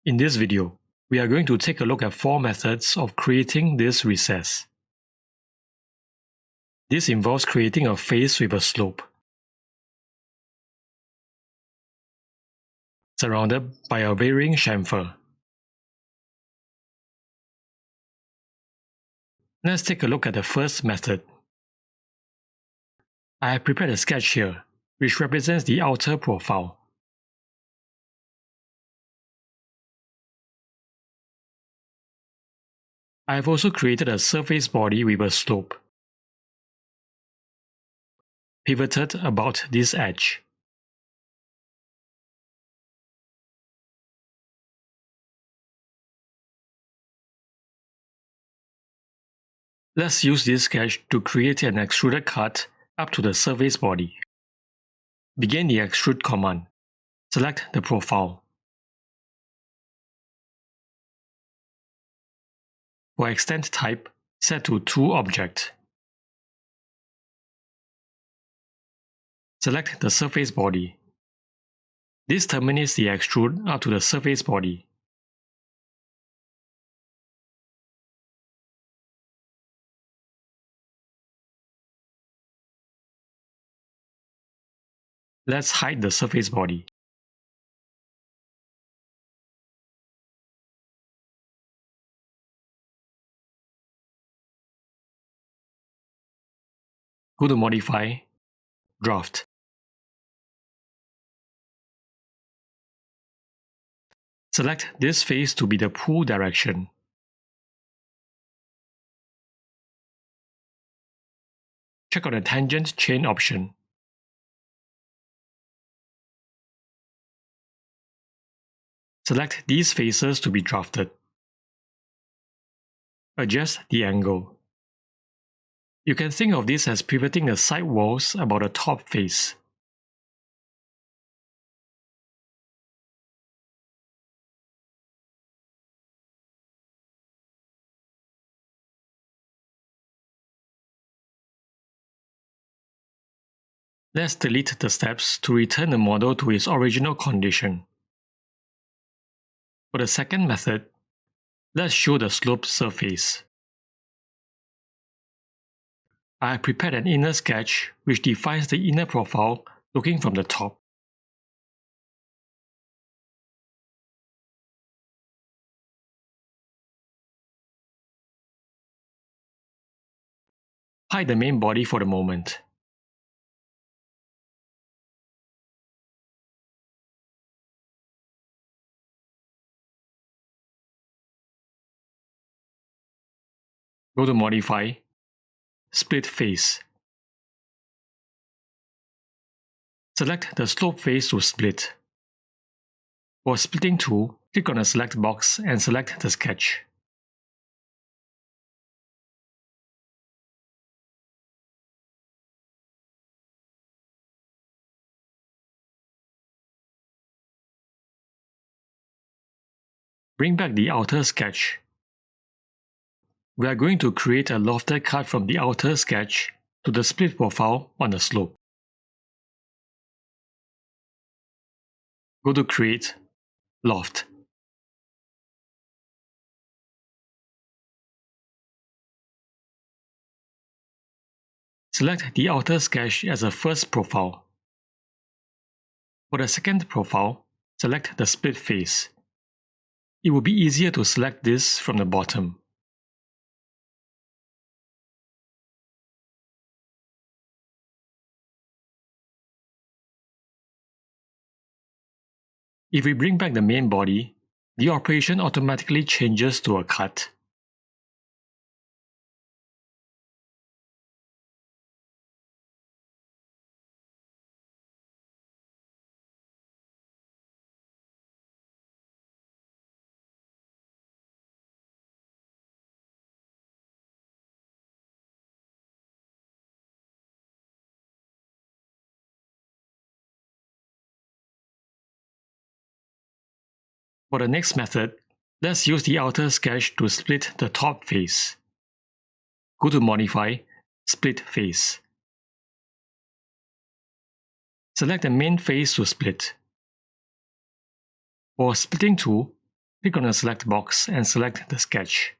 In this video, we are going to take a look at 4 methods of creating this recess. This involves creating a face with a slope, surrounded by a varying chamfer. Let's take a look at the first method. I have prepared a sketch here, which represents the outer profile. I have also created a surface body with a slope, pivoted about this edge. Let's use this sketch to create an extruded cut up to the surface body. Begin the extrude command. Select the profile. For extend type, set to to object. Select the surface body. This terminates the extrude up to the surface body. Let's hide the surface body. Go to Modify, Draft. Select this face to be the pull direction. Check on the tangent chain option. Select these faces to be drafted. Adjust the angle. You can think of this as pivoting the side walls about the top face. Let's delete the steps to return the model to its original condition. For the second method, let's show the sloped surface. I have prepared an inner sketch which defines the inner profile looking from the top. Hide the main body for the moment. Go to Modify, Split Face. Select the slope face to split. For splitting tool, click on the select box and select the sketch. Bring back the outer sketch. We are going to create a lofted cut from the outer sketch to the split profile on the slope. Go to Create, Loft. Select the outer sketch as a first profile. For the second profile, select the split face. It will be easier to select this from the bottom. If we bring back the main body, the operation automatically changes to a cut. For the next method, let's use the outer sketch to split the top face. Go to Modify, Split Face. Select the main face to split. For splitting tool, click on the select box and select the sketch.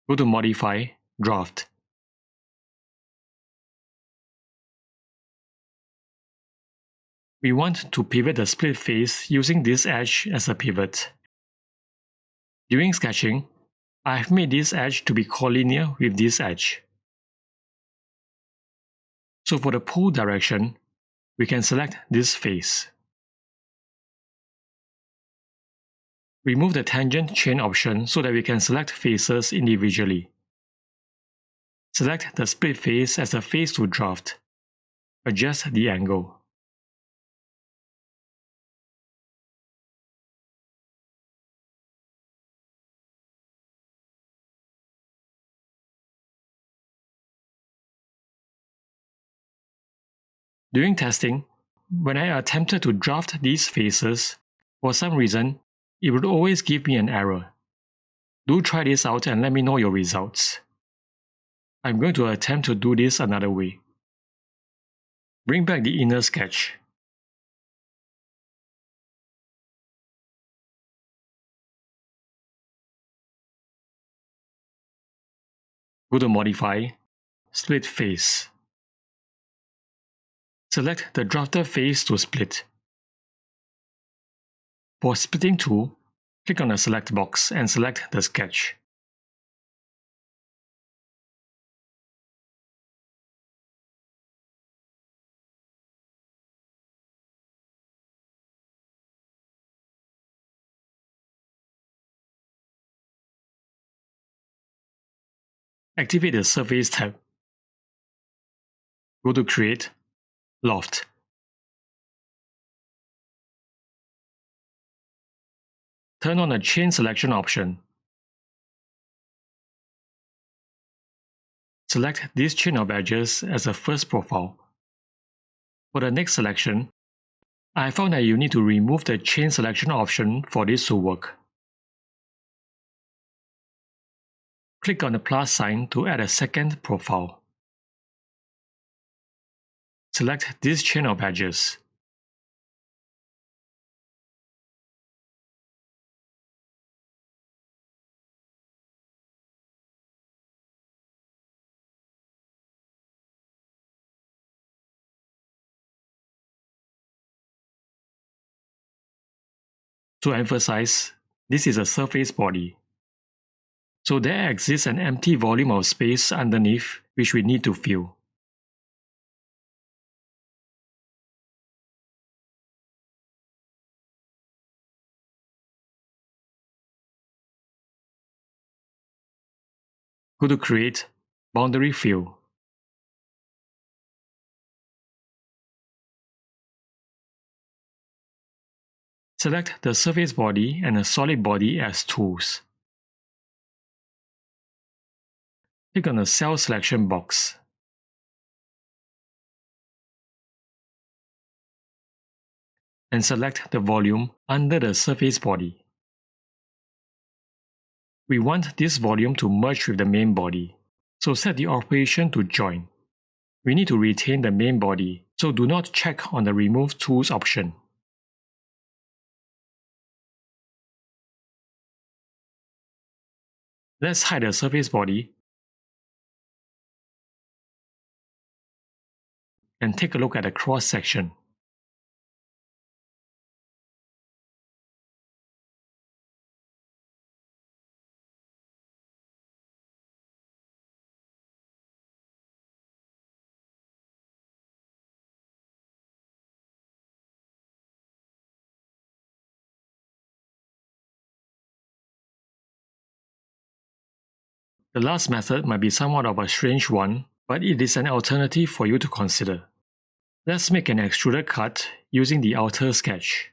Go to Modify, Draft. We want to pivot the split face using this edge as a pivot. During sketching, I have made this edge to be collinear with this edge. So for the pull direction, we can select this face. Remove the tangent chain option so that we can select faces individually. Select the split face as a face to draft. Adjust the angle. During testing, when I attempted to draft these faces, for some reason, it would always give me an error. Do try this out and let me know your results. I'm going to attempt to do this another way. Bring back the inner sketch. Go to Modify, Split Face. Select the drafted face to split. For Splitting tool, click on the Select box and select the sketch. Activate the Surface tab. Go to Create, Loft. Turn on the Chain Selection option. Select this chain of edges as a first profile. For the next selection, I found that you need to remove the Chain Selection option for this to work. Click on the plus sign to add a second profile. Select this chain of edges. To emphasize, this is a surface body. So there exists an empty volume of space underneath which we need to fill. Go to Create, Boundary Fill. Select the surface body and the solid body as tools. Click on the Cell Selection box. And select the volume under the surface body. We want this volume to merge with the main body, so set the operation to Join. We need to retain the main body, so do not check on the Remove Tools option. Let's hide the surface body and take a look at the cross section. The last method might be somewhat of a strange one, but it is an alternative for you to consider. Let's make an extruded cut using the outer sketch.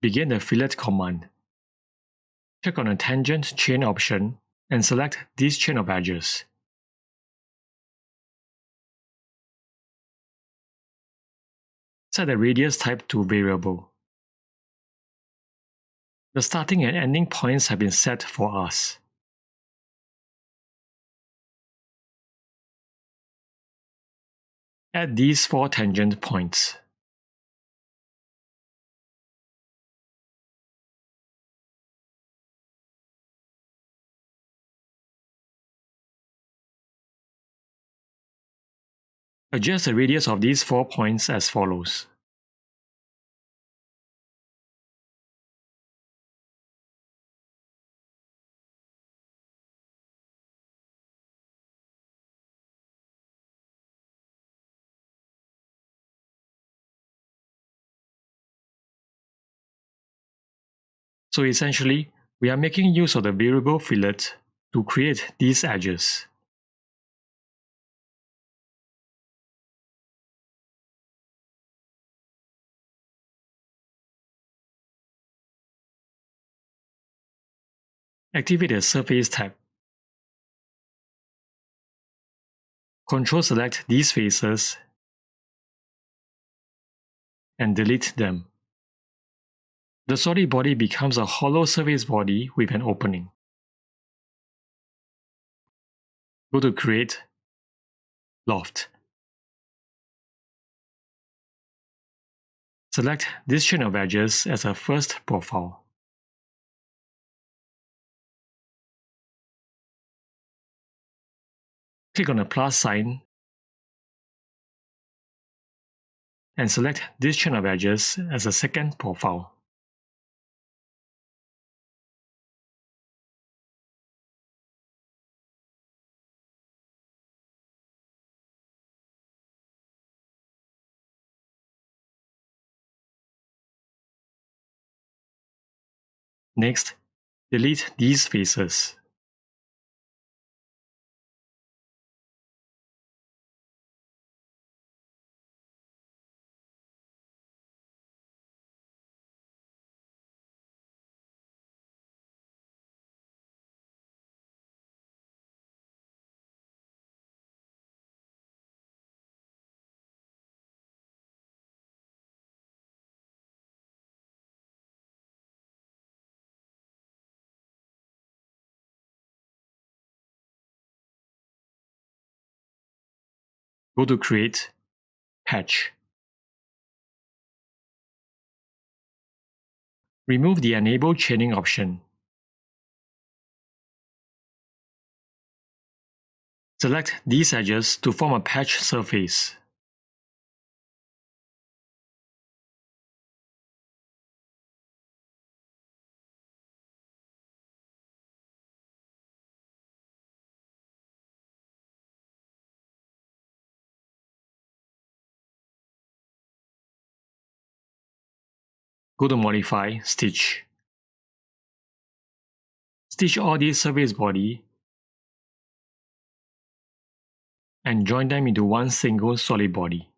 begin the fillet command. Check on the tangent chain option and select this chain of edges. Set the radius type to variable. The starting and ending points have been set for us. Add these 4 tangent points. Adjust the radius of these 4 points as follows. So essentially, we are making use of the variable fillet to create these edges. Activate the Surface tab. Control-select these faces and delete them. The solid body becomes a hollow surface body with an opening. Go to Create, Loft. Select this chain of edges as a first profile. Click on the plus sign and select this chain of edges as a second profile. Next, delete these faces. Go to Create, Patch. Remove the Enable Chaining option. Select these edges to form a patch surface. Go to Modify, Stitch. Stitch all these surface body and join them into one single solid body.